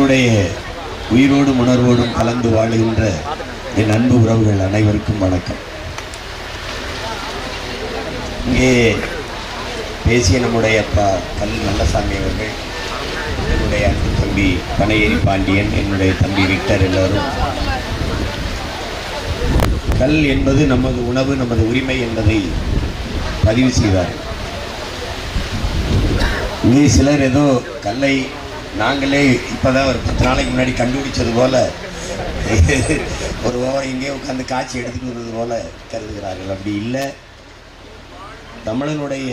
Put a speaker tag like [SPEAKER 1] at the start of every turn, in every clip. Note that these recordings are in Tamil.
[SPEAKER 1] என்னுடைய உயிரோடும் உணர்வோடும் கலந்து வாழுகின்ற என் அன்பு உறவுகள் அனைவருக்கும் வணக்கம். இங்கே பேசிய நம்முடைய அப்பா கல் நல்லசாமி அவர்கள், என்னுடைய அன்பு தம்பி பனையேரி பாண்டியன், என்னுடைய தம்பி விக்டர், எல்லோரும் கல் என்பது நமது உணவு, நமது உரிமை என்பதை பதிவு செய்வார். இங்கே சிலர் ஏதோ கல்லை நாங்களே இப்போதான் ஒரு 10 நாளைக்கு முன்னாடி கண்டுபிடிச்சது போல ஒரு ஓரம் இங்கே உட்காந்து காட்சி எடுத்துட்டு வருவது போல கருதுகிறார்கள். அப்படி இல்லை, தமிழனுடைய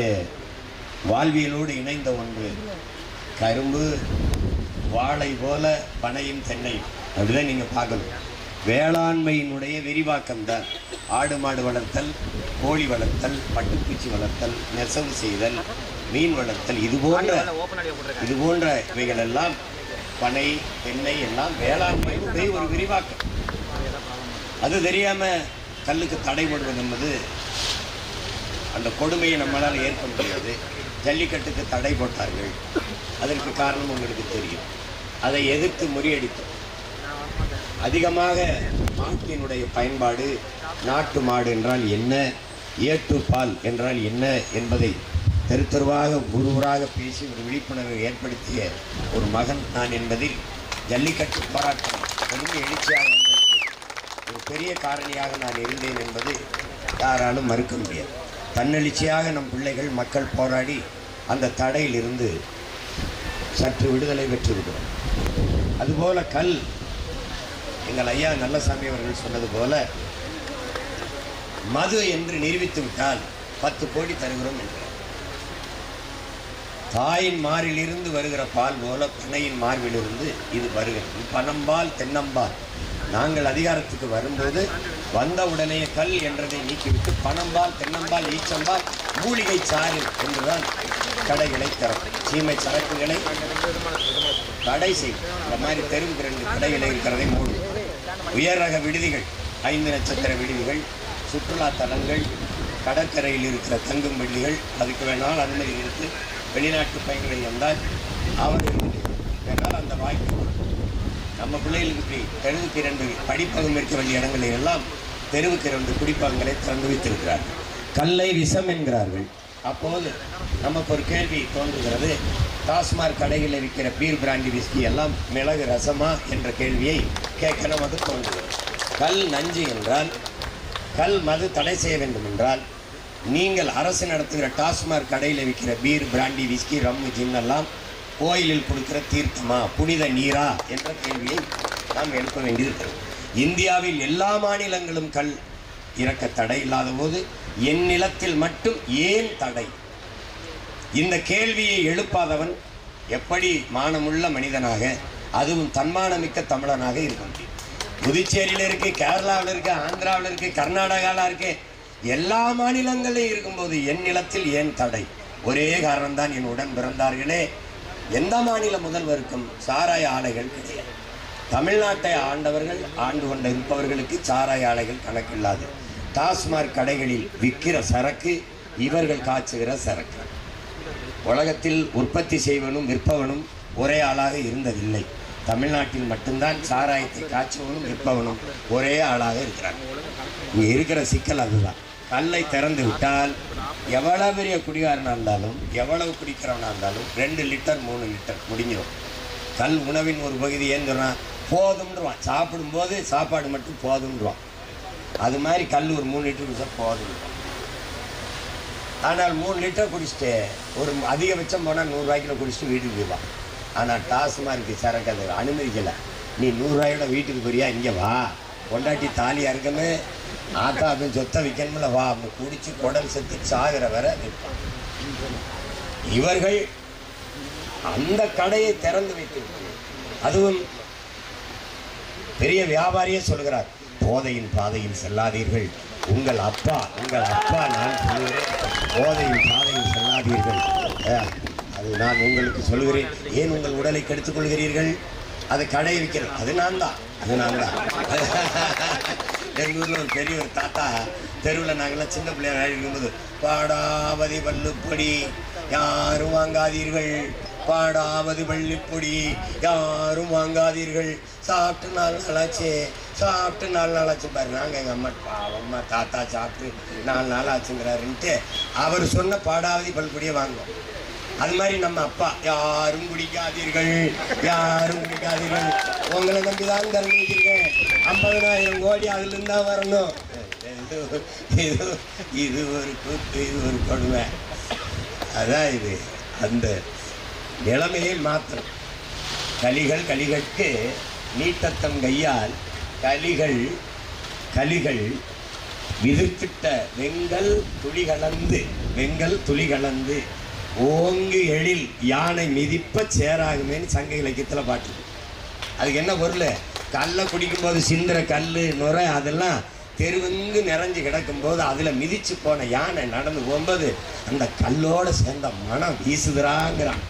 [SPEAKER 1] வாழ்வியலோடு இணைந்த ஒன்று. கரும்பு வாழை போல பனையும் தென்னை, அப்படிதான் நீங்கள் பார்க்கணும். வேளாண்மையினுடைய விரிவாக்கம் தான் ஆடு மாடு வளர்த்தல், கோழி வளர்த்தல், பட்டுப்பூச்சி வளர்த்தல், நெசவு செய்தல், மீன் வளர்த்தல், இது போன்ற இவைகள் எல்லாம் பனை தென்னை எல்லாம் வேளாண்மையினுடைய ஒரு விரிவாக்கம். அது தெரியாம கல்லுக்கு தடை போடுவது என்பது அந்த கொடுமையை நம்மளால் ஏற்க முடியாது. ஜல்லிக்கட்டுக்கு தடை போட்டார்கள், அதற்கு காரணம் உங்களுக்கு தெரியும். அதை எதிர்த்து முறியடித்தோம். அதிகமாக மாட்டினுடைய பயன்பாடு, நாட்டு மாடு என்றால் என்ன, ஏட்டுப்பால் என்றால் என்ன என்பதை தெருவாக ஊராக பேசி ஒரு விழிப்புணர்வை ஏற்படுத்திய ஒரு மகன் நான் என்பதில் ஜல்லிக்கட்டு போராட்டம் பெரும் எழுச்சியாக ஒரு பெரிய காரணியாக நான் இருந்தேன் என்பது யாராலும் மறுக்க முடியாது. தன்னெழுச்சியாக நம் பிள்ளைகள் மக்கள் போராடி அந்த தடையிலிருந்து சற்று விடுதலை பெற்றிருக்கிறோம். அதுபோல கல், எங்கள் ஐயா நல்லசாமி அவர்கள் சொன்னது போல, மது என்று நிரூபித்து விட்டால் 10 கோடி தருகிறோம் என்றார். தாயின் மாரிலிருந்து வருகிற பால் போல பனையின் மார்பிலிருந்து இது வருகிறது. பனம்பால் தென்னம்பால். நாங்கள் அதிகாரத்துக்கு வரும்போது வந்த உடனே கல் என்றதை நீக்கிவிட்டு பனம்பால் தென்னம்பால் ஈச்சம்பால் மூலிகை சாறு என்றுதான் கடைகளை தரும். சீமை சரக்குகளை தடை செய்யும். இந்த மாதிரி தெருவுக்கு 2 கடைகளை இருக்கிறதை மூடும். உயர் ரக விடுதிகள், 5 நட்சத்திர விடுதிகள், சுற்றுலா தலங்கள், கடற்கரையில் இருக்கிற தங்கும் விடுதிகள், அதுக்கு வேணால் அனுமதி இருக்கு. வெளிநாட்டு பயணிகள் வந்தால் அவர்களுக்கு வேணால் அந்த வாய்ப்பு. நம்ம பிள்ளைகளுக்கு தெருவுக்கு 2 படிப்பகம் இருக்க வேண்டிய இடங்களில் எல்லாம் தெருவுக்கு 2 குடிப்பகங்களை திறந்து வைத்திருக்கிறார்கள். கல்லை விஷம் என்கிறார்கள். அப்போது நமக்கு ஒரு கேள்வி தோன்றுகிறது, டாஸ்மாக் கடைகளில் விற்கிற பீர் பிராண்டி விஸ்கி எல்லாம் மிளகு ரசமா என்ற கேள்வியை கேட்க நமக்கு தோன்றுகிறது. கல் நஞ்சு என்றால், கல் மது தடை செய்ய வேண்டும் என்றால், நீங்கள் அரசு நடத்துகிற டாஸ்மாக் கடையில் விற்கிற பீர் பிராண்டி விஸ்கி ரம்மு ஜின் எல்லாம் கோயிலில் கொடுக்கிற தீர்த்தமா, புனித நீரா என்ற கேள்வியை நாம் எழுப்ப வேண்டியிருக்கிறது. இந்தியாவில் எல்லா மாநிலங்களும் கல் இறக்க தடை இல்லாத போது என் நிலத்தில் மட்டும் ஏன் தடை? இந்த கேள்வியை எழுப்பாதவன் எப்படி மானமுள்ள மனிதனாக, அதுவும் தன்மானமிக்க தமிழனாக இருக்க முடியும்? புதுச்சேரியில் இருக்கு, கேரளாவில் இருக்கு, ஆந்திராவில் இருக்கு, கர்நாடகாவில் இருக்கு, எல்லா மாநிலங்களிலும் இருக்கும்போது என் நிலத்தில் ஏன் தடை? ஒரே காரணம்தான், என் உடன் பிறந்தார்களே. எந்த மாநில முதல்வருக்கும் சாராய ஆலைகள் கிடையாது. தமிழ்நாட்டை ஆண்டவர்கள், ஆண்டு கொண்ட இருப்பவர்களுக்கு சாராய ஆலைகள் கணக்கில்லாது. டாஸ்மாக் கடைகளில் விற்கிற சரக்கு இவர்கள் காய்ச்சுகிற சரக்கு. உலகத்தில் உற்பத்தி செய்வனும் விற்பவனும் ஒரே ஆளாக இருந்ததில்லை. தமிழ்நாட்டில் மட்டும்தான் சாராயத்தை காய்ச்சுவனும் விற்பவனும் ஒரே ஆளாக இருக்கிறாங்க. இங்கே இருக்கிற சிக்கல் அதுதான். கல்லை திறந்து விட்டால் எவ்வளவு பெரிய குடிகாரனாக இருந்தாலும், எவ்வளவு குடிக்கிறவனாக இருந்தாலும் 2 லிட்டர் 3 லிட்டர் முடிஞ்சிடும். கல் உணவின் ஒரு பகுதி ஏந்துடுறான், போதும்ன்றான். சாப்பிடும்போது சாப்பாடு மட்டும் போதும்ன்றான். அது மாதிரி கல் ஒரு 3 லிட்டர் குடிச்சா போதும்ன்றான். ஆனால் 3 லிட்டர் குடிச்சிட்டு ஒரு அதிகபட்சம் போனால் 100 ரூபாய்க்குள்ள குடிச்சிட்டு வீட்டுக்கு போயிடுவான். ஆனால் டாஸ்மாக் சரக்கு அது அனுமதிக்கலை. நீ 100 ரூபாயோட வீட்டுக்கு போறியா, இங்கே வா, கொண்டாட்டி தாலியாக இருக்கமே, ஆத்தா அப்படின்னு சொத்தை விற்கணும்ல, வா, குடிச்சு குடல் செத்து சாகிற வரை விற்பான். இவர்கள் அந்த கடையை திறந்து வைத்து, அதுவும் பெரிய வியாபாரியே சொல்கிறார், போதையின் பாதையில் செல்லாதீர்கள், உங்கள் அப்பா நான் சொல்கிறேன், போதையின் பாதையில் செல்லாதீர்கள், அது நான் உங்களுக்கு சொல்கிறேன். ஏன் உங்கள் உடலை கெடுத்துக் கொள்கிறீர்கள்? அதை கடையை விற்கிறேன், அது நான் தான். எங்கள் ஊரில் ஒரு பெரிய ஒரு தாத்தா தெருவில் நாங்கள்லாம் சின்ன பிள்ளையாக இருக்கும்போது, பாடாவதி பல்லுப்படி யாரும் வாங்காதீர்கள், பாடாவது பள்ளிப்பொடி யாரும் வாங்காதீர்கள், சாப்பிட்டு 4 நாளாச்சு, சாப்பிட்டு 4 நாளாச்சு பாரு. நாங்கள் எங்கள் அம்மா தாத்தா சாப்பிட்டு 4 நாள் ஆச்சுங்கிறாருன்ட்டு அவர் சொன்ன பாடாவதி பள்ளிப்பொடியை வாங்குவோம். அது மாதிரி நம்ம அப்பா யாரும் குடிக்காதீர்கள், யாரும் குடிக்காதீர்கள், உங்களை நம்பி தான் திறந்து வச்சிருக்கேன், 50,000 கோடி அதுல இருந்தா வரணும். இது ஒரு கூத்து, இது ஒரு கொடுமை. அதான் இது அந்த நிலைமையை மாத்திரம். கலிகட்கு நீட்டத்தம் கையால் கலிகள் விதிர்த்திட்ட வெங்கல் துளி கலந்து ஓங்கு எழில் யானை மிதிப்ப சேராகுமேன்னு சங்க இலக்கியத்தில் பாட்டு. அதுக்கு என்ன பொருள்? கல்லை குடிக்கும்போது சிந்திர கல் நுரை அதெல்லாம் தெருவெங்கு நிறைஞ்சு கிடக்கும்போது அதில் மிதிச்சு போன யானை நடந்து போகும்போது அந்த கல்லோட சேர்ந்த மனம் வீசுதுறாங்கிறான்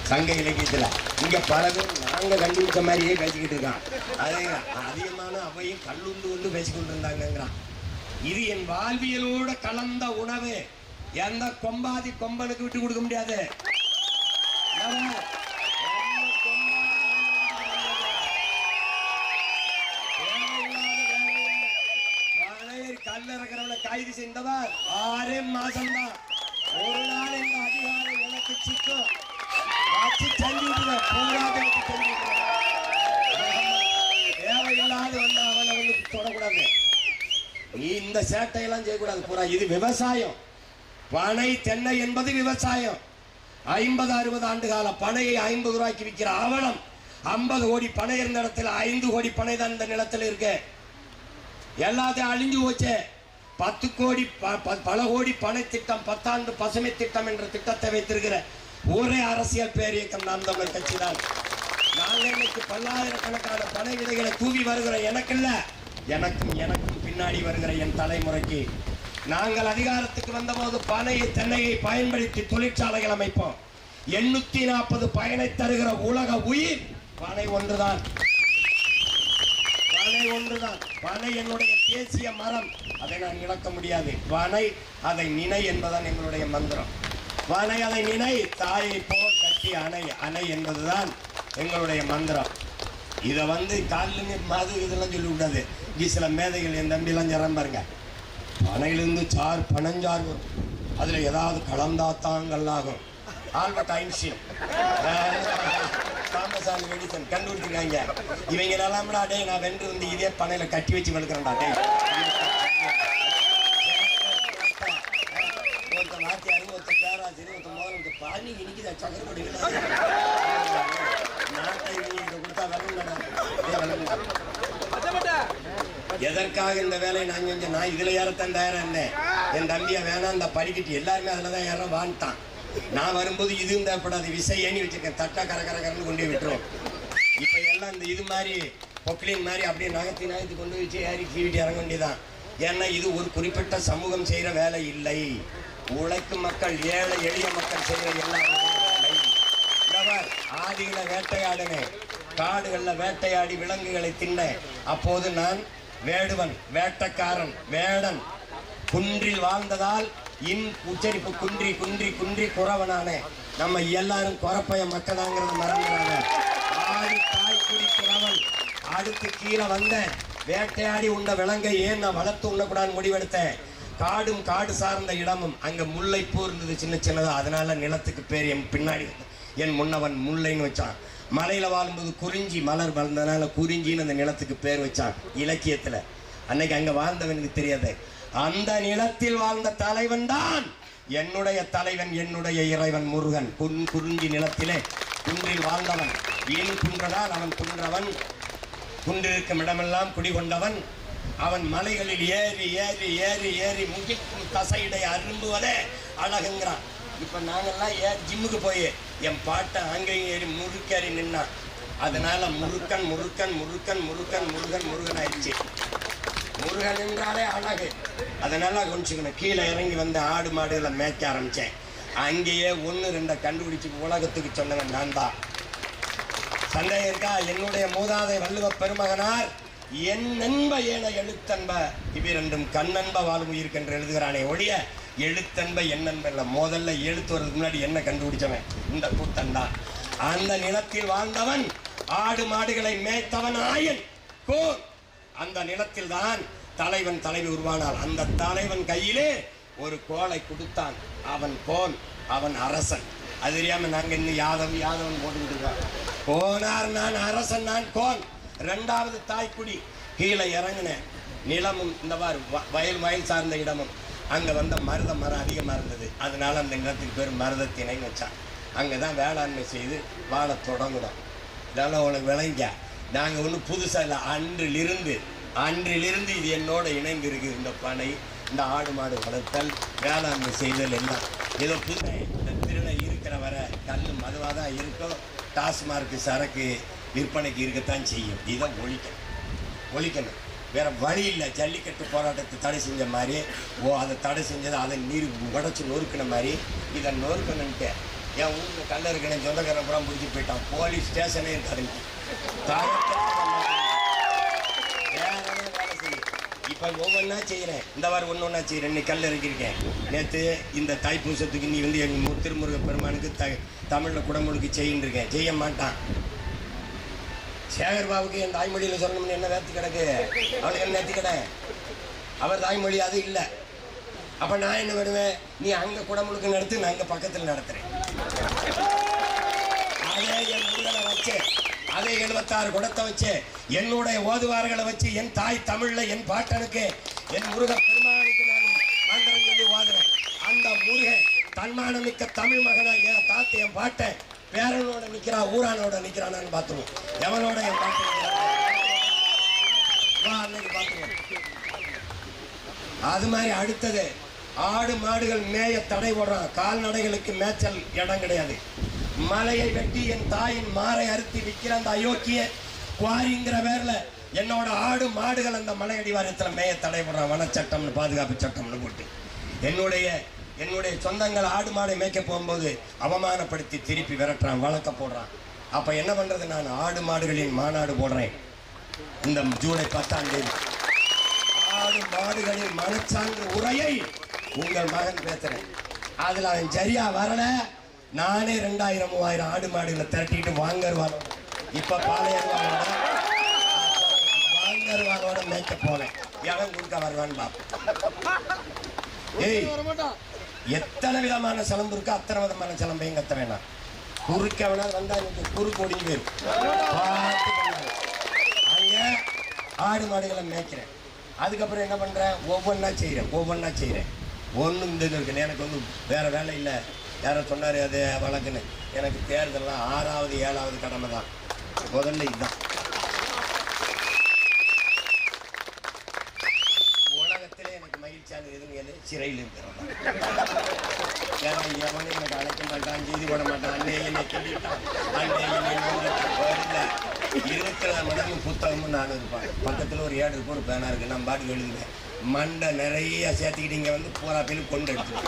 [SPEAKER 1] சங்க இலக்கியத்தில். இங்கே பல பேர் நாங்கள் கண்டுபிடிச்ச மாதிரியே பேசிக்கிட்டு இருக்கான். அதே அதிகமான அவையும் கல்லுண்டு பேசிக்கொண்டு இருந்தாங்கிறான். இது என் வாழ்வியலோட கலந்த உணவு. எந்த கொம்பாதி கொம்பனுக்கு விட்டு கொடுக்க முடியாது. கல்ல இருக்கிறவளை கைது செய்தவர் 6 மாசம்தான். ஒரு நாள் இந்த அதிகாரம் எனக்கு சிக்கும் வச்சு தேவையில்லாத வந்து அவனை வந்து தொடக்கூடாது. இந்த சேட்டையெல்லாம் செய்யக்கூடாது. பூரா இது விவசாயம். பனை தென்னை என்பது விவசாயம். 50-60 ஆண்டு கால பனையை 50 ரூபாய்க்கு விற்கிற அவலம். 50 கோடி பனை இருந்த இடத்துல 5 கோடி பனை தான் இந்த நிலத்தில் இருக்கு. எல்லாத்தையும் அழிஞ்சு போச்சு. 10 கோடி பல கோடி பனை திட்டம், 10 ஆண்டு பசுமை திட்டம் என்ற திட்டத்தை வைத்திருக்கிற ஒரே அரசியல் பேரியக்கம் நாம் தமிழர் கட்சி தான். நாங்கள் இன்னைக்கு பல்லாயிரக்கணக்கான பனை விதைகளை தூவி வருகிற எனக்கு இல்ல, எனக்கும் பின்னாடி வருகிற என் தலைமுறைக்கு. நாங்கள் அதிகாரத்துக்கு வந்தபோது பனையை தென்னையை பயன்படுத்தி தொழிற்சாலைகள் அமைப்போம். 840 பயனை தருகிற உலக உயிர் பனை ஒன்றுதான். பனை என்னுடைய தேசிய மரம். அதை நான் இழக்க முடியாது. பனை அதை நினை என்பதான் எங்களுடைய மந்திரம். பனை அதை நினை, தாயை போல் கட்டி அணை என்பதுதான் எங்களுடைய மந்திரம். இதை வந்து காலிலுங்க மது இதெல்லாம் சொல்லி விடாது. இங்கே சில மேதைகள் என் தம்பிலாம் ஜரம் பாருங்க, பனையிலிருந்து பனஞ்சாறு வரும், அதில் ஏதாவது கலந்தாத்தாங்கல்லாகும். Albert Einstein, Thomas Alva Edison கண்டுபிடிச்சிருக்காங்க. இவங்க எல்லாம்டா டே நான் வென்று வந்து இதே பனையில கட்டி வச்சு வளர்க்குறேன்டா டே. ஒருத்த வாத்தியாரு, ஒருத்த பேராசிரியர், ஒருத்த முதல்ல பாணி இனிக்குதா சக்கரப்படி நாட்டை இவங்க கொடுத்தா வெள்ளம். எதற்காக இந்த வேலையை நான் செஞ்சேன்? நான் இதுல ஏறத்தான் தயாரா இருந்தேன். என் தம்பியை வேணாம் இந்த படிக்கிட்டு எல்லாருமே அதுலதான் ஏற வான்ட்டான். நான் வரும்போது இதுவும் தேவைப்படாது, விசை ஏணி வச்சிருக்கேன், தட்டா கரன்னு கொண்டு போய் விட்டுரும். இப்ப எல்லாம் இந்த இது மாதிரி பொக்லின் மாதிரி அப்படியே நகர்த்தி கொண்டு வச்சு ஏறி கீவிட்டு இறங்க வேண்டியதான். ஏன்னா இது ஒரு குறிப்பிட்ட சமூகம் செய்யற வேலை இல்லை. உழைக்கும் மக்கள், ஏழை எளிய மக்கள் செய்யற எல்லா வேலை. ஆதியில வேட்டையாடினேன், காடுகள்ல வேட்டையாடி விலங்குகளை தின்னேன். அப்போது நான் வேடுவன், வேட்டக்காரன், வேடன். குன்றில் வாழ்ந்ததால் உச்சரிப்பு குன்றி குன்றி குன்றி குறவனானே. நம்ம எல்லாரும் குறப்பைய மக்களாங்கிறது மறந்துறாங்க. ஆடி தாய் குடி குறவன். அடுத்து கீழே வந்தேன், வேட்டையாடி உண்ட விலங்கை ஏன் நான் வளர்த்து உண்ணக்கூடாதுன்னு முடிவெடுத்தேன். காடும் காடு சார்ந்த இடமும் அங்க முல்லைப்பூ இருந்தது சின்னதா. அதனால நிலத்துக்கு பேர் என் பின்னாடி என் முன்னவன் முல்லைன்னு வச்சான். மலையில வாழும்போது குறிஞ்சி மலர் வளர்ந்ததுனால குறிஞ்சின்னு அந்த நிலத்துக்கு பேர் வச்சான் இலக்கியத்துல. அன்னைக்கு அங்க வாழ்ந்தவனுக்கு தெரியாது. அந்த நிலத்தில் வாழ்ந்த தலைவன் தான் என்னுடைய தலைவன், என்னுடைய இறைவன் முருகன். குறிஞ்சி நிலத்திலே குன்றில் வாழ்ந்தவன். ஏன் குன்றதால் அவன் குன்றவன். குன்றிருக்கும் இடமெல்லாம் குடிகொண்டவன். அவன் மலைகளில் ஏறி ஏறி ஏறி ஏறி முகிக்கும் தசையிடை அரும்புவதே அழகுங்கிறான். இப்ப நாங்கெல்லாம் ஜிம்முக்கு போய் என் பாட்டை அங்கேயும் ஏறி முறுக்கேறி நின்னான். அதனால முருகன் முருகன் முருகன் முருகன் முருகன் முருகன் ஆயிடுச்சு. முருகன் என்றாலே அழகு. அதனால கொஞ்சம் கீழே இறங்கி வந்து ஆடு மாடுகளை மேய்க்க ஆரம்பிச்சேன். அங்கேயே 1-2 கண்டுபிடிச்சு உலகத்துக்கு சொன்னவன் நான் தான். சந்தேகம் இருக்கா? என்னுடைய மூதாதை வள்ளுவ பெருமகனார் என் நண்ப ஏன எழுத்தன்ப இவ்விரண்டும் கண்ணன்ப வாழும் உயிர்க்கென்று எழுதுகிறானே ஒழிய எழுத்தன்ப என் நண்ப இல்லை. முதல்ல எழுத்து வர்றதுக்கு முன்னாடி என்ன கண்டுபிடிச்சவன் இந்த கூத்தன் தான். அந்த நிலத்தில் வாழ்ந்தவன், ஆடு மாடுகளை மேய்த்தவன் ஆயன் கோன். அந்த நிலத்தில் தான் தலைவன் தலைவி உருவானார். அந்த தலைவன் கையிலே ஒரு கோலை கொடுத்தான். அவன் கோன், அவன் அரசன். அது தெரியாம நாங்க இன்னும் யாதவன் போட்டுக்கிட்டு இருக்கோம். கோனார் நான், அரசன் நான், கோன். 2வது தாய்க்குடி. கீழே இறங்கின நிலமும் இந்த வயல் சார்ந்த இடமும் அங்கே வந்த மருத மரம் அதிகமாக இருந்தது. அதனால அந்த நிலத்துக்கு பேர் மருதத்திணைன்னு வச்சான். அங்கே தான் வேளாண்மை செய்து வாழ தொடங்கணும். இதெல்லாம் உனக்கு விளங்க. நாங்கள் ஒன்றும் புதுசாக இல்லை. அன்றிலிருந்து இது என்னோட இணைந்து இருக்குது. இந்த பனை, இந்த ஆடு மாடு வளர்த்தல், வேளாண்மை செய்தல் எல்லாம் ஏதோ புதுமை. இந்த திருநை இருக்கிற வர கல் மதுவாக தான் இருக்கும். டாஸ்மார்க்கு சரக்கு விற்பனைக்கு இருக்கத்தான் செய்யும். இதை ஒழிக்கணும். வேற வழி இல்லை. ஜல்லிக்கட்டு போராட்டத்தை தடை செஞ்ச மாதிரி, அதை தடை செஞ்சது அதை நீர் உடச்சி நொறுக்கின மாதிரி இதை நொறுக்கணுன்ட்டு என் ஊரில் கல்ல இருக்கணும் சொந்தக்காரன் புறம் பிடிச்சி போயிட்டான். போலீஸ் ஸ்டேஷனே இருக்காது. வேலை செய்யும். இப்போ ஒவ்வொன்றா செய்கிறேன். இந்த வாரம் ஒன்றா செய்கிறேன். இன்னைக்கு கல் இறக்கியிருக்கேன். நேற்று இந்த தைப்பூசத்துக்கு நீ வந்து எங்கள் திருமுருக பெருமானுக்கு தமிழில் குடமுழுக்கு செய்யின்னு இருக்கேன். செய்ய மாட்டான். சேகர் பாபுக்கு என் தாய்மொழியில் சொல்லணும்னு என்ன வேர்த்து கிடக்கு? அவனுக்கு என்ன நேர்த்தி கடை? அவர் தாய்மொழி அது இல்லை. அப்போ நான் என்ன பண்ணுவேன்? நீ அங்கே குடமுழுக்கு நடத்து, நான் அங்கே பக்கத்தில் நடத்துகிறேன். அதே என் முருகனை வச்சு, அதே 76 குடத்தை வச்சு, என்னுடைய ஓதுவார்களை வச்சு, என் தாய் தமிழில் என் பாட்டனுக்கு, என் முருக பெருமானுக்கு நான் மந்திரம் சொல்லி ஓதுறேன். அந்த முருகன் தன்மானம் மிக்க தமிழ் மகனா என் தாத்தை என் பாட்டை பேரனோட நிக்கிறா, ஊரானோட நிக்கிறானான்னு பார்த்துருவோம். எவனோட என் பாட்டு பார்த்துருவோம். அது மாதிரி அடுத்தது, ஆடு மாடுகள் மேய தடை போடுறான். கால்நடைகளுக்கு மேய்ச்சல் இடம் கிடையாது. மலையை வெட்டி என் தாயின் மாறை அறுத்தி விற்கிற அந்த அயோக்கிய குவாரிங்கிற பேர்ல என்னோட ஆடு மாடுகள் அந்த மலை அடிவாரத்தில் மேய தடை போடுறான். வனச்சட்டம்னு, பாதுகாப்பு சட்டம்னு போட்டு என்னுடைய சொந்தங்கள் ஆடு மாடை மேய்க்க போகும்போது அவமானப்படுத்தி திருப்பி விரட்டுறான், வழக்க போடுறான். அப்போ என்ன பண்ணுறது? நான் ஆடு மாடுகளின் மாநாடு போடுறேன். இந்த ஜூலை 10ஆம் தேதி ஆடு மாடுகளின் மனச்சான்று உரையை உங்கள் மகன் பேசுறேன். அதில் அவன் சரியா வரல, நானே 2000 3000 ஆடு மாடுகளை திரட்டிட்டு வாங்கருவானோட, இப்போ வாங்கருவானோட மேய்க்க போனேன். எவன் கொடுக்க வருவான்னு பார்ப்போம். ஏய், எத்தனை விதமான சிலம்பு இருக்கோ அத்தனை விதமான சிலம்பையும் கத்த வேணாம். குறுக்க வேணா வந்தா எனக்கு குறுக்கு ஒடிஞ்சு போயிடும். அங்க ஆடு மாடுகளை மேய்க்கிறேன். அதுக்கப்புறம் என்ன பண்றேன்? ஒவ்வொன்றா செய்கிறேன். ஒன்றும் இந்த இருக்கு. எனக்கு வந்து வேற வேலை இல்லை. யாரோ சொன்னார் அது வழக்குன்னு. எனக்கு தேர்தல்லாம் 6வது 7வது கடமை தான். முதல்ல இதுதான். உலகத்திலே எனக்கு மகிழ்ச்சியானது எதுங்க? சிறையில் இருக்கிறோம். ஏன்னா எவனும் எனக்கு அழைக்க மாட்டான், செய்தி போட மாட்டான். அன்னை என்னை சொல்லிட்டான், அன்னை என்னை இருக்கிற மடங்கு புத்தகமும் நான் இருப்பேன். பக்கத்தில் ஒரு ஏடு இருக்கு, ஒரு பேனா இருக்கு. நான் பாட்டுக்கு எழுதுவேன். மண்டை நிறைய சேர்த்துக்கிட்டு இங்கே வந்து பூரா பேரும் கொண்டு எடுத்துருவேன்.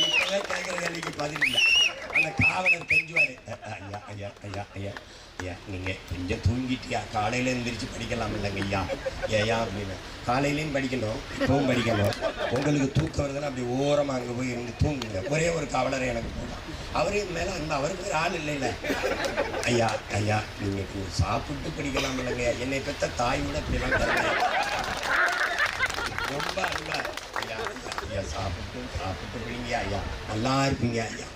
[SPEAKER 1] இப்பவே கேட்குற கேள்விக்கு பதில் இல்லை. அந்த காவலர் கெஞ்சுவார், ஐயா ஐயா ஐயா ஐயா ஐயா நீங்கள் கொஞ்சம் தூங்கிட்டியா? காலையில் எழுந்திரிச்சு படிக்கலாம் இல்லைங்க ஐயா. ஏயா அப்படின்னு. காலையிலையும் படிக்கணும், இப்பவும் படிக்கணும். உங்களுக்கு தூக்கம் வருதுன்னா அப்படி ஓரமாக அங்கே போய் இருந்து தூங்குங்க. ஒரே ஒரு காவலரை எனக்கு போகலாம். அவரே மேலே அந்த அவருக்கு ஒரு ஆள் இல்லைல்ல. ஐயா ஐயா நீங்கள் சாப்பிட்டு படிக்கலாம் இல்லைங்க. என்னை பெற்ற தாய் விட இப்படிலாம் தரங்க. ரொம்ப அன்பா ஐயா ஐயா சாப்பிட்டு படிங்க ஐயா, நல்லா இருப்பீங்க ஐயா,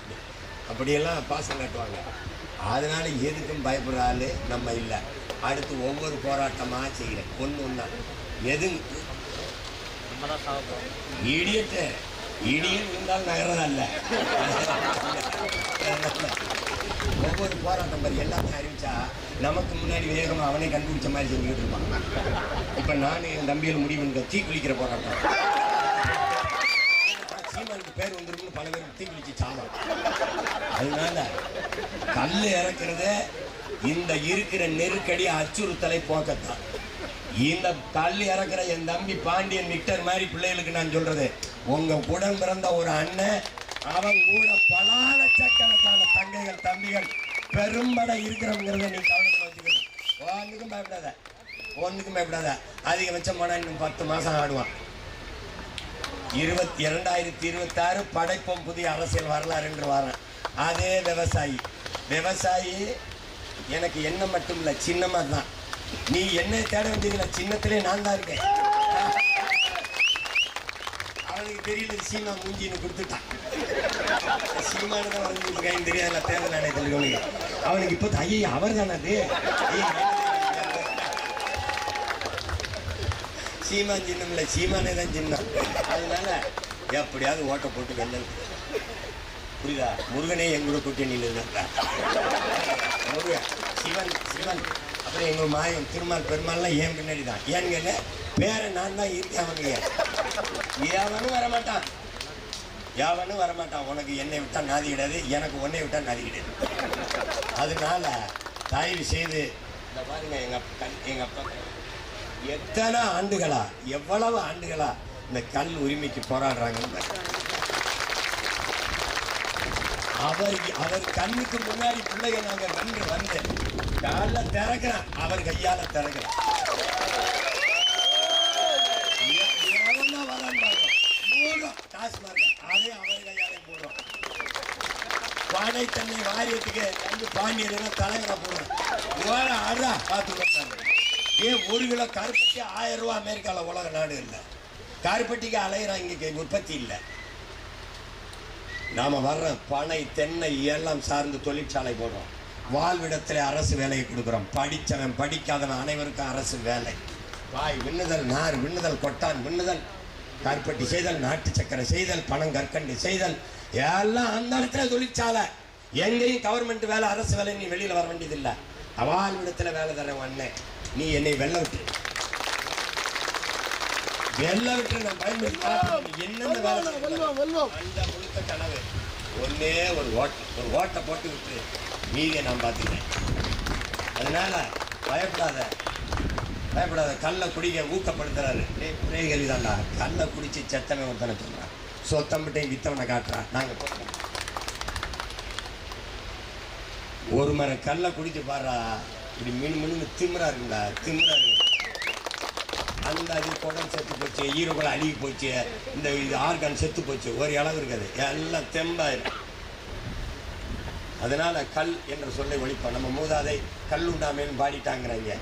[SPEAKER 1] அப்படியெல்லாம் பாசம் காட்டுவாங்க. அதனால எதுக்கும் பயப்படுற ஆள் நம்ம இல்லை. அடுத்து ஒவ்வொரு போராட்டமாக செய்கிறேன். ஒன்று எது இடியும் இருந்தாலும் நகரதா இல்லை. ஒவ்வொரு போராட்டம் பற்றி எல்லாத்தையும் அறிவிச்சா நமக்கு முன்னாடி வேகமாக அவனே கண்டுபிடிச்ச மாதிரி செஞ்சுக்கிட்டு இருப்பான். இப்போ நான் என் தம்பியில் முடிவு தீ குளிக்கிற போராட்டம். சீமானுக்கு பேர் வந்துருக்குன்னு பல பேர் தீ குளிச்சு சாதம். அதனால கல் இறக்குறது இந்த இருக்கிற நெருக்கடி அச்சுறுத்தலை போக்கத்தான். இந்த கல் இறக்குற என் தம்பி பாண்டியன் விக்டர் மாதிரி பிள்ளைகளுக்கு நான் சொல்றது, உங்க உடன் பிறந்த ஒரு அண்ணன், அவன் கூட பல லட்சக்கணக்கான தங்கைகள் தம்பிகள் பெரும்பட இருக்கிறவங்கிறத நீ கவனத்தில் வச்சுக்கணும். ஒன்றுக்கும் பயப்படாத. அதிகபட்சம் போனால் இன்னும் 10 மாதம் ஆடுவான். 2026 படைப்போம் புதிய அரசியல் வரலாறு என்று வரேன். அதே விவசாயி விவசாயி எனக்கு என்ன மட்டும் இல்லை, சின்னமாக தான். நீ என்ன தேட வேண்டியதில்லை, சின்னத்திலே நான் தான் இருக்கேன். அவனுக்கு தெரியல சீமா மூஞ்சின்னு கொடுத்துட்டான். சீமானு தான் வந்து தெரியாதுல்ல தேர்தல் ஆணையத்தில். அவனுக்கு இப்போ ஐயா அவர் தானே அது சீமான் சின்னம் இல்லை, சீமானே தான் சின்னம். அதனால எப்படியாவது ஓட்டை போட்டு வெள்ளல். புரியுதா? முருகனே எங்களோட கூட்டணியில் இருந்தா. முருகன் சிவன் சிவன் அப்புறம் எங்கள் மாயம் திருமால் பெருமாள்லாம் ஏன் பின்னாடி தான். ஏன்னு கேட்ட பேரை நான் தான் இருக்கேன். அவனுங்க யாவனும் வரமாட்டான், யாவனும் வரமாட்டான். உனக்கு என்னை விட்டா நாதி கிடையாது, எனக்கு உன்னை விட்டா நாதி கிடையாது. அதனால தயவு செய்து இந்த பாருங்க, எங்கள் அப்பா எத்தனை ஆண்டுகளா எவ்வளவு ஆண்டுகளா இந்த கல் உரிமைக்கு போராடுறாங்கன்னு. அவர் கண்ணுக்கு முன்னாடி பிள்ளைங்க நாங்கள் வந்து காலில் திறக்கிறேன், அவர் கையால திறக்கிறேன். அதே அவர் கையாலே போடுறோம். பானை தண்ணி வாரியத்துக்கு வந்து பாண்டியர் தலைவரை போடுறோம். ஆடுறா பார்த்து. ஏன் 1 கிலோ கருப்பட்டி 1000 ரூபா அமெரிக்காவில் உலக நாடு இல்லை. கருப்பட்டிக்கு அலையிறான், இங்கே உற்பத்தி இல்லை. நாம வர்ற பனை தென்னை எல்லாம் சார்ந்து தொழிற்சாலை போடுறோம். வாழ்விடத்தில் அரசு வேலையை கொடுக்குறோம். படித்தவன் படிக்காதவன் அனைவருக்கும் அரசு வேலை. வாய் விண்ணுதல், நார் விண்ணுதல், கொட்டான் விண்ணுதல், கருப்பட்டி செய்தல், நாட்டு சக்கரை செய்தல், பணம் கற்கண்டு செய்தல், எல்லாம் அந்த இடத்துல தொழிற்சாலை. எங்கேயும் கவர்மெண்ட் வேலை அரசு வேலை. நீ வெளியில் வர வேண்டியதில்லை. வாழ்விடத்தில் வேலை தரேன் அண்ணன். நீ என்னை வெள்ள விட்டு நான் பயன்படுத்தி என்னென்ன வேலை அந்த முழுக்க கனவு. ஒன்னே ஒரு ஓட்டை போட்டு விட்டு மீதியை நான் பார்த்துக்கிறேன். அதனால பயப்படாத. கல்லை குடிக்க ஊக்கப்படுத்துறாரு. ஒரே கேள்விதான்டா, கல்லை குடிச்சு செத்தனை ஒருத்தனை சொல்றான், சொத்தம்பிட்டையும் வித்தவனை காட்டுறான். நாங்கள் ஒரு மர கல்லை குடிச்சு பாடுறா, இப்படி மின்னு திமிரா இருக்குண்டா, திமிரா இருக்கு. அந்த அது குடம் செத்து போச்சு, ஈரோக்குள்ள அழுகி போச்சு, இந்த இது ஆர்கான் செத்து போச்சு, ஒரு இளவு இருக்காது, எல்லாம் தெம்பாயிரும். அதனால கல் என்ற சொல்லை ஒழிப்போம். நம்ம மூதாதை கல் உண்ணாமைன்னு பாடிட்டாங்கிறாங்க.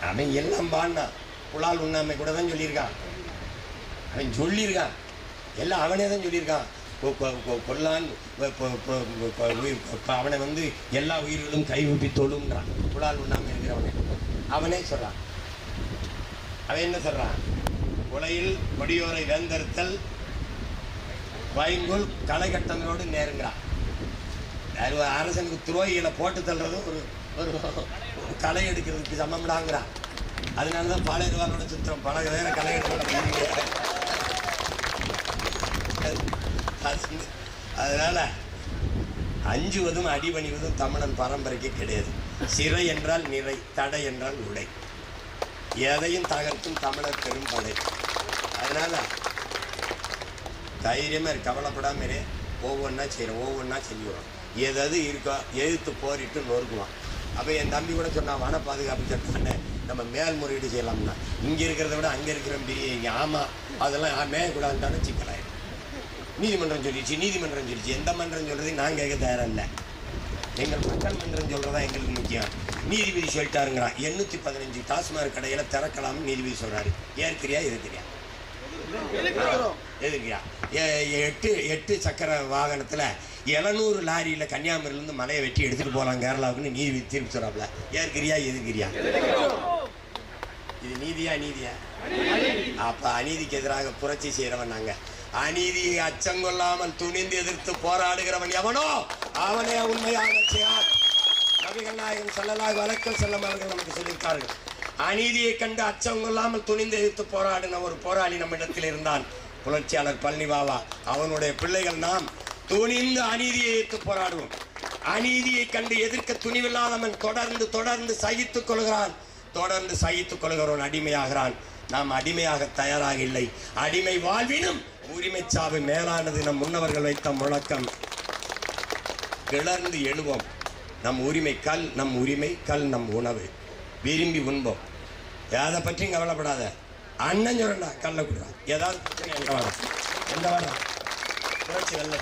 [SPEAKER 1] அவன் எல்லாம் பாடினான். புலால் உண்ணாமை கூட தான் சொல்லியிருக்கான். அவன் சொல்லியிருக்கான், எல்லாம் அவனே தான் சொல்லியிருக்கான். கொல்லான் அவனை வந்து எல்லா உயிர்களும் கைவிப்பி தொழுங்கிறான். புலால் உண்ணாமை இருக்கிறவனே அவனே சொல்றான். அவன் என்ன சொல்றான்? உலையில் கொடியோரை வேந்தறுத்தல் வைங்குள் களை கட்டங்களோடு நேருங்கிறான். அரசனுக்கு துரோகிகளை போட்டு தள்ளுறதும் ஒரு களை எடுக்கிறதுக்கு சமம்டாங்கிறான். அதனாலதான் பாளையவாரோட சுத்தம் பல வேற களை எடுக்க. அதனால அஞ்சுவதும் அடிபணிவதும் தமிழன் பரம்பரைக்கு கிடையாது. சிறை என்றால் நிறை, தடை என்றால் உடை. எதையும் தகர்க்கும் தமிழர் பெரும் படை. அதனால தைரியமா கவலைப்படாம ஒவ்வொன்றா செய்கிறோம், ஒவ்வொன்றா செஞ்சுக்கிறோம். எதாவது இருக்கோ எதிர்த்து போரிட்டு நொறுக்குவான். அப்போ என் தம்பி கூட சொன்னான், வன பாதுகாப்பு சட்டம்னு நம்ம மேல்முறையீடு செய்யலாம்னா. இங்கே இருக்கிறத விட அங்கே இருக்கிற பெரிய ஆமாம் அதெல்லாம் மேயக்கூடாதுன்னு சிக்கலாயிடும். நீதிமன்றம் சொல்லிடுச்சு. எந்த மன்றம் சொல்கிறது நான் கேட்க தயாராக இல்லை. எங்கள் மக்கள் மன்றம் சொல்கிறதா எங்களுக்கு முக்கியம். நீதிபதி சொல்லிட்டாருங்கிறான். 815 டாஸ்மாக் கடையில் திறக்கலாம்னு நீதிபதி சொல்கிறாரு. ஏற்கிறியா எதிர்க்கிறியா? எதிர்க்கிறியா? 8 சக்கர வாகனத்தில் 700 லாரியில் கன்னியாகுமரியிலேருந்து மலையை வெட்டி எடுத்துகிட்டு போகலாம் கேரளாவுக்குன்னு நீதிபதி தீர்ப்பு சொல்கிறாப்புல. ஏற்கிறியா எதிர்க்கிறியா? இது நீதியா? அப்போ அநீதிக்கு எதிராக புரட்சி செய்கிறவன் நாங்கள். அநீதியை அச்சங்கொள்ளாமல் துணிந்து எதிர்த்து போராடுகிறவன் எவனோ அவனே உண்மையான செயல். நபிகள் நாயகம் ஸல்லல்லாஹு அலைஹி வஸல்லம் அவர்கள் நமக்கு சொல்லியிருக்கார்கள். அநீதியை கண்டு அச்சம் கொள்ளாமல் துணிந்து எதிர்த்து போராடின ஒரு போராளி நம்மிடத்தில் இருந்தான். புரட்சியாளர் பழனி பாபா. அவனுடைய பிள்ளைகள் நாம் துணிந்து அநீதியை எதிர்த்து போராடுவோம். அநீதியை கண்டு எதிர்க்க துணிவில்லாதவன் தொடர்ந்து சகித்துக் கொள்கிறான். தொடர்ந்து சகித்துக் கொள்கிறவன் அடிமையாகிறான். நாம் அடிமையாக தயாராக இல்லை. அடிமை வாழ்வினும் உரிமை சாவு மேலானது நம் முன்னவர்கள் வைத்த முழக்கம். கிளர்ந்து எழுவோம். நம் உரிமை கல், நம் உரிமை கல், நம் உணவு விரும்பி உண்போம். எதை பற்றியும் கவலைப்படாத. அண்ணன் சொல்றா கல்ல குடுறா. ஏதாவது எந்த வாடா புரட்சி வெள்ள